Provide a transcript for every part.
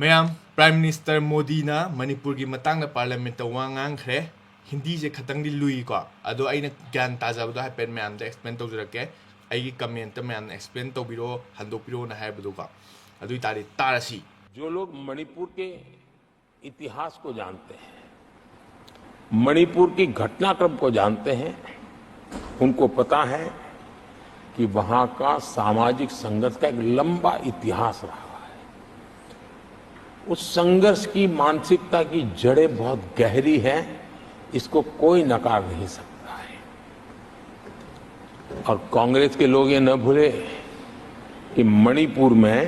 Ma'am prime minister Modi ना मणिपुर की Matang parliament वांगांख्रे Hindi से खतंग लुई को अदो अगर ज्ञान ताजाबदो हाइपेट मैम एक्सप्लेन तौजरके अगी कमेंट मैम एक्सप्लेन तौबिरो हंदोपिरो ना हाइबदुको अदुई तारी तारसी जो लोग मणिपुर के इतिहास को जानते हैं, मणिपुर की घटनाक्रम को जानते हैं, उनको पता है कि वहां का सामाजिक संघर्ष का एक लंबा इतिहास रहा है। उस संघर्ष की मानसिकता की जड़ें बहुत गहरी हैं, इसको कोई नकार नहीं सकता है। और कांग्रेस के लोग ये न भूले कि मणिपुर में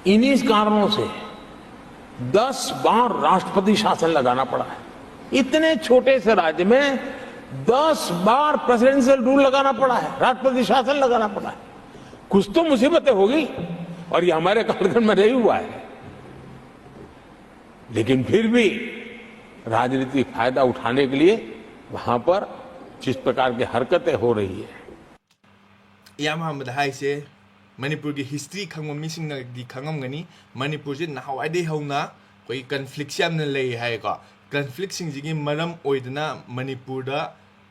इन्हीं कारणों से 10 बार राष्ट्रपति शासन लगाना पड़ा है। इतने छोटे से राज्य में 10 बार प्रेसिडेंशियल रूल लगाना पड़ा है, राष्ट्रपति शासन लगाना पड़ा है। कुछ तो मुसीबतें होगी और ये हमारे कार्यक्रम में नहीं हुआ है, लेकिन फिर भी राजनीतिक फायदा उठाने के लिए वहां पर जिस प्रकार की हरकतें हो रही है, मणिपुर की हिस्ट्री खंगम मिसिंग खंगमगनी मणिपुर से नहावाइदे हौना कोई कन्फ्लिक्ट यामना लई है को कन्फ्लिक्ट सिंगी मरम ओइदना मणिपुर दा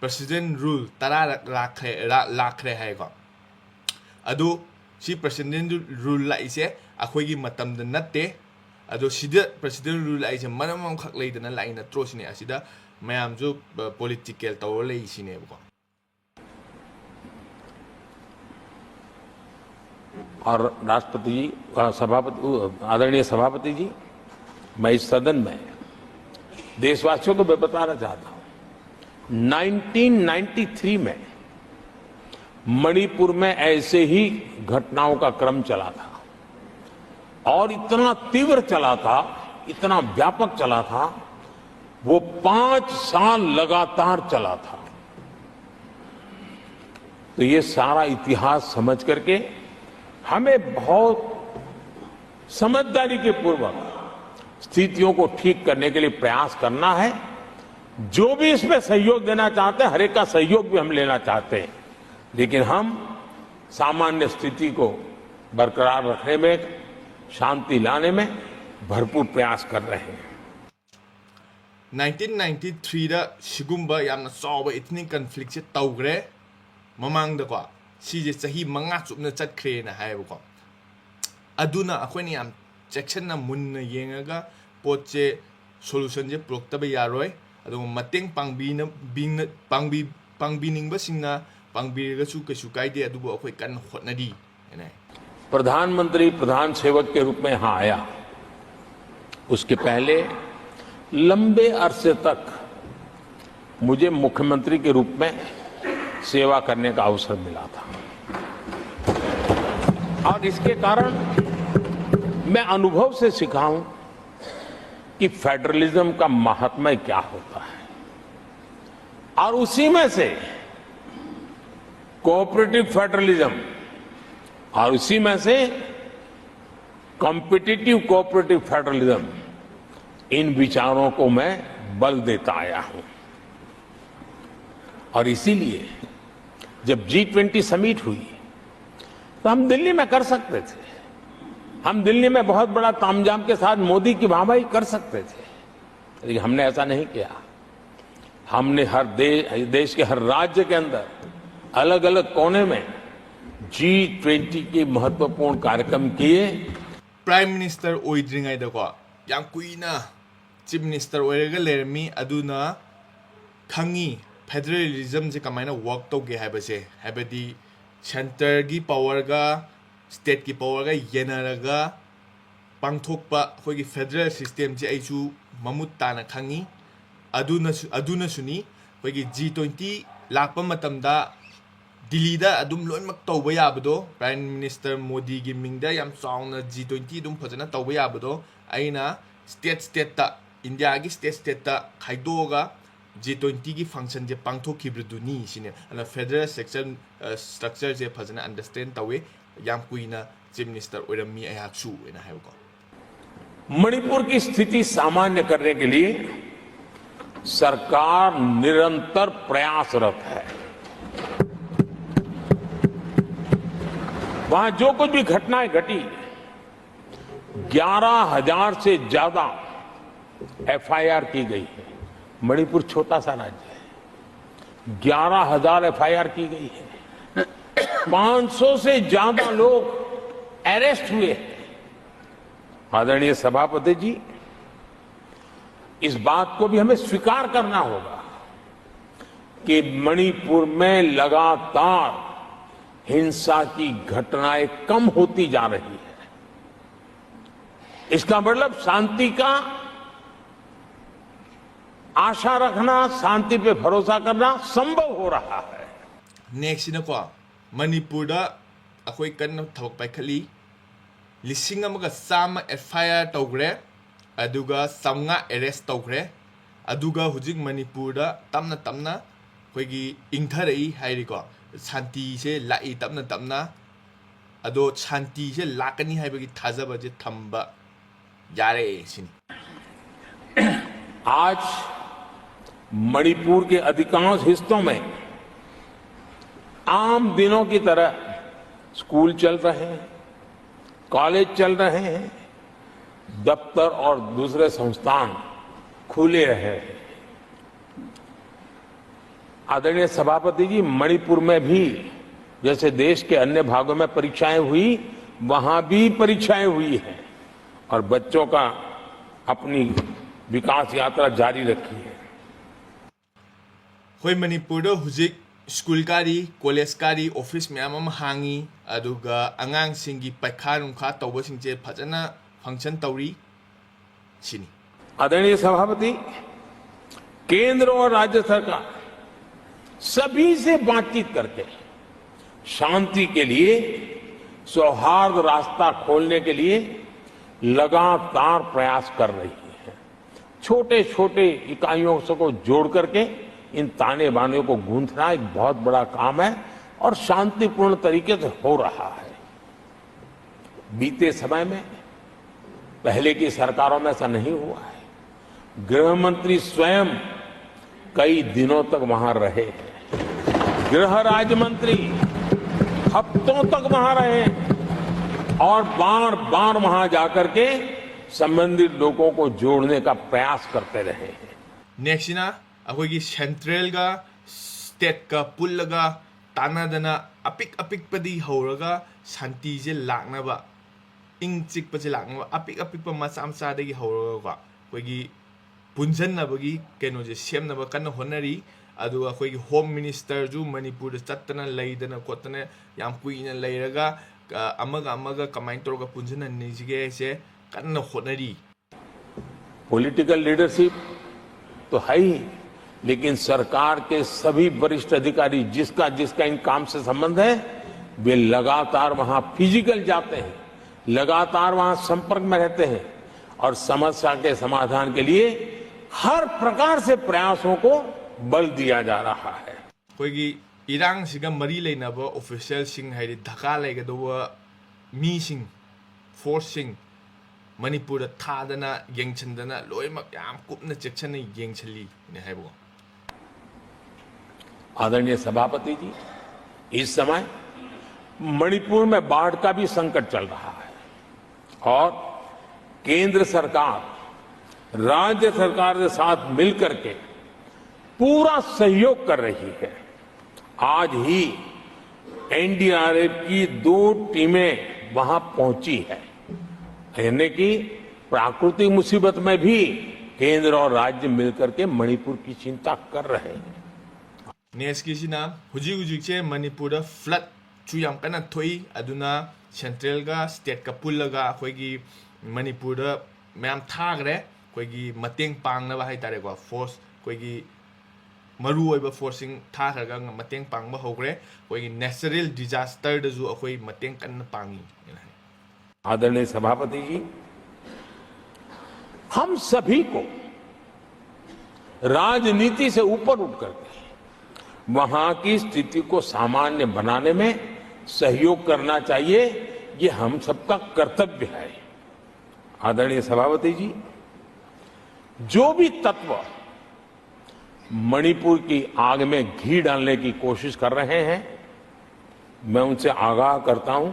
प्रेसिडेंट रूल 10 लाखरे है को अदु सी प्रेसिडेंट रूल लाइसे अखोई मतम द नत्ते अदो सिदा प्रेसिडेंट रूल लाइसे मरम खक लेदना लाइ नत्रो सिने असिदा मयाम जो पॉलिटिकल तौर लई सिने को और राष्ट्रपति जी, सभापति, आदरणीय सभापति जी, मैं इस सदन में देशवासियों को मैं बताना चाहता हूं, 1993 में मणिपुर में ऐसे ही घटनाओं का क्रम चला था और इतना तीव्र चला था, इतना व्यापक चला था, वो 5 साल लगातार चला था। तो ये सारा इतिहास समझ करके हमें बहुत समझदारी के पूर्वक स्थितियों को ठीक करने के लिए प्रयास करना है। जो भी इसमें सहयोग देना चाहते हैं, हर एक का सहयोग भी हम लेना चाहते हैं, लेकिन हम सामान्य स्थिति को बरकरार रखने में, शांति लाने में भरपूर प्रयास कर रहे हैं। 1993 दा सिगुम्बा यामना चाव इतनी कन्फ्लिक्ट से तौग्रे ममांगदको सीजे सही मंगा चुपना चटख्रेना हाइबको अदुना अखोइनी याम चेक्शनना मुन्ना येंगागा पोचे सोल्यूशन जे प्रोक्तबे यारोय अदु मतेंग पांगबीनिंगबा सिंगना पांगबीरगसु कछु कायदे अदुबो अखोइ कन होटनदी एने प्रधानमंत्री प्रधान सेवक के रूप में यहां आया, उसके पहले लंबे अरसे तक मुझे मुख्यमंत्री के रूप में सेवा करने का अवसर मिला था और इसके कारण मैं अनुभव से सीखा हूं कि फेडरलिज्म का महात्म्य क्या होता है और उसी में से कोऑपरेटिव फेडरलिज्म और उसी में से कॉम्पिटिटिव कोऑपरेटिव फेडरलिज्म, इन विचारों को मैं बल देता आया हूं। और इसीलिए जब G20 समिट हुई तो हम दिल्ली में कर सकते थे, हम दिल्ली में बहुत बड़ा तामझाम के साथ मोदी की वाहवाही कर सकते थे, लेकिन हमने ऐसा नहीं किया। हमने हर देश के हर राज्य के अंदर अलग अलग कोने में G20 के महत्वपूर्ण कार्यक्रम किए। प्राइम मिनिस्टर ओइद्रिंगाइदको याम कुइना चीफ मिनिस्टर ओइरगा लेरमी अदुना खंगी फेडरलिज्म से कमायना वर्क तौगे हाइबसे हाइबदी सेंटर की पावर का स्टेट की पावर का येनरगा पांगथोकपा अखोइगी फेडरल सिस्टम से आइसु ममुत ताना खंगी अदुनसुनी अखोइगी G20 लाकपा मतमदा दिल्ली दा अदुम लोइमक तौबा याबदो प्राइम मिनिस्टर मोदी की मिंगदा याम चावना G20 अदुम फजना तौबा याबदो आइना स्टेट ता इंडिया की स्टेट ता खाइदोगा G20 की फंक्शन जे पांगथोखिब्रदुनी सिने अना फेडरल स्ट्रक्चर जे फजना अंडरस्टैंड तवे याम कुइना चीफ मिनिस्टर ओइरमी आयाक्सु एना हाइबको। मणिपुर की स्थिति सामान्य करने के लिए सरकार निरंतर प्रयासरत है। वहां जो कुछ भी घटनाएं घटी 11,000 से ज्यादा एफआईआर की गई है। मणिपुर छोटा सा राज्य है, 11,000 एफआईआर की गई है। 500 से ज्यादा लोग अरेस्ट हुए हैं। आदरणीय सभापति जी, इस बात को भी हमें स्वीकार करना होगा कि मणिपुर में लगातार हिंसा की घटनाएं कम होती जा रही है। इसका मतलब शांति का आशा रखना, शांति पे भरोसा करना संभव हो रहा है। नेक्स्ट को मणिपुर अखोई कन्न थबक पाइखली लिसिंग अमगा साम एफआईआर तौग्रे अदुगा समगा अरेस्ट तौग्रे अदुगा हुजिक मणिपुर तमना तमना कोई इंथरई हाइरिको शांति से लाई तमना तमना अदो शांति से लाकनी हाइबगी थाजबजे थंबा यारे सिनी। आज मणिपुर के अधिकांश हिस्सों में आम दिनों की तरह स्कूल चल रहे हैं, कॉलेज चल रहे हैं, दफ्तर और दूसरे संस्थान खुले रहे हैं। आदरणीय सभापति जी, मणिपुर में भी जैसे देश के अन्य भागों में परीक्षाएं हुई, वहां भी परीक्षाएं हुई हैं और बच्चों का अपनी विकास यात्रा जारी रखी है। कोई मणिपुर हुजिक स्कूल कारी, कॉलेज कारी, ऑफिस मैम हांगी अदुगा अंगांग सिंगी पैखा नुखा तौबसिंगजे फजना फंक्शन तौरी सिनी। आदरणीय सभापति, केंद्र और राज्य सरकार सभी से बातचीत करके शांति के लिए, सौहार्द रास्ता खोलने के लिए लगातार प्रयास कर रही है। छोटे छोटे इकाइयों को जोड़ करके इन ताने बाने को गूंथना एक बहुत बड़ा काम है और शांतिपूर्ण तरीके से हो रहा है। बीते समय में पहले की सरकारों में ऐसा नहीं हुआ है। गृह मंत्री स्वयं कई दिनों तक वहां रहे हैं, गृह राज्य मंत्री हफ्तों तक वहां रहे और बार बार वहां जाकर के संबंधित लोगों को जोड़ने का प्रयास करते रहे हैं। नेक्स्ट अखोगी सेंट्रल का स्टेट का पुल्लगा तानादना अपिक अपिक पदी हौरगा शांति से लाकनबा इंग चिकपसे लाकनबा अपिक अपिक मचा मचादगी हौरगा कोई पुंजनबगी केनोजे सेमनबा कन्न होनरी अदुगा अखोगी होम मिनिस्टर जु मणिपुर चत्तना लैदना कोतना याम कुइना लैरगा अमगा अमगा कमाइन तोरगा पुंजननिजिगे से कन्न होनरी। पॉलिटिकल लीडरशिप तो है ही, लेकिन सरकार के सभी वरिष्ठ अधिकारी जिसका जिसका इन काम से संबंध है, वे लगातार वहां फिजिकल जाते हैं, लगातार वहां संपर्क में रहते हैं और समस्या के समाधान के लिए हर प्रकार से प्रयासों को बल दिया जा रहा है। कोई इरांग सिगा मरी लेनब ऑफिशियल सिंह है धक्का लेगदव मी सिंह फोर्स सिंह मणिपुर थादना येंचंदना लोयमक याम कुपना चेक्शन येंचली ने हैबो। आदरणीय सभापति जी, इस समय मणिपुर में बाढ़ का भी संकट चल रहा है और केंद्र सरकार राज्य सरकार के साथ मिलकर के पूरा सहयोग कर रही है। आज ही एनडीआरएफ की 2 टीमें वहां पहुंची है, यानी कि प्राकृतिक मुसीबत में भी केंद्र और राज्य मिलकर के मणिपुर की चिंता कर रहे हैं। नेक्स्ट किसिना हुजी हुजिचे मणिपुर फ्लड चुयाम कना थोई अदुना सेंट्रल का स्टेट का पुल्लगा अखोगी मणिपुर मैम थागरे कोई मतेंग पांगनबा हाइतारेको फोर्स कोई मरु ओइबा फोर्सिंग थाखरगा मतेंग पांगबा होग्रे कोई नेचुरल डिजास्टर दजु अखोई मतेंग कन्न पांगी। आदरणीय सभापति जी, हम सभी को राजनीति से ऊपर उठ करके वहां की स्थिति को सामान्य बनाने में सहयोग करना चाहिए, ये हम सबका कर्तव्य है। आदरणीय सभापति जी, जो भी तत्व मणिपुर की आग में घी डालने की कोशिश कर रहे हैं, मैं उनसे आगाह करता हूं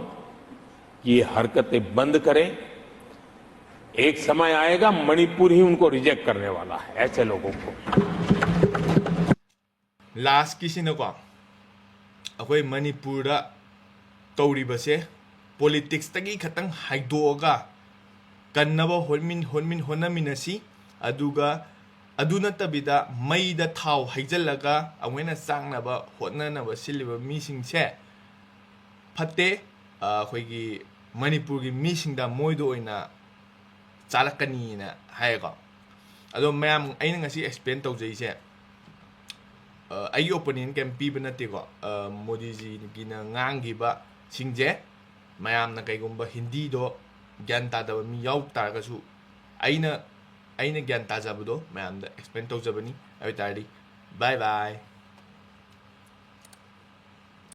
कि ये हरकतें बंद करें, एक समय आएगा मणिपुर ही उनको रिजेक्ट करने वाला है, ऐसे लोगों को। लास्ट किसिनको अखोई मणिपुर तौरीबसे पॉलिटिक्स तगी खतंग हाइदोगा कन्नब होनमिनसी अदुगा अदु नतबिदा मईदा थाव हाइजलगा अमोइना चांगनब होटननब सिलिब मीसिंगसे फते अखोइगी मणिपुर की मीसिंगदा मोइदो ओइना चालकनीना हायको अदो मैम अइना ngasi एक्सप्लेन तौजैसे अई ओपोनेंट कैम पीब नतेको मोदी जी की ngangiba सिंगजे मैम कईगुब हिंदी दो ज्ञान तादब मी याव तारगसु अइना ज्ञान ताजबदो मैम एक्सप्लेन तौजबनी अबे तारदी बाय बाय।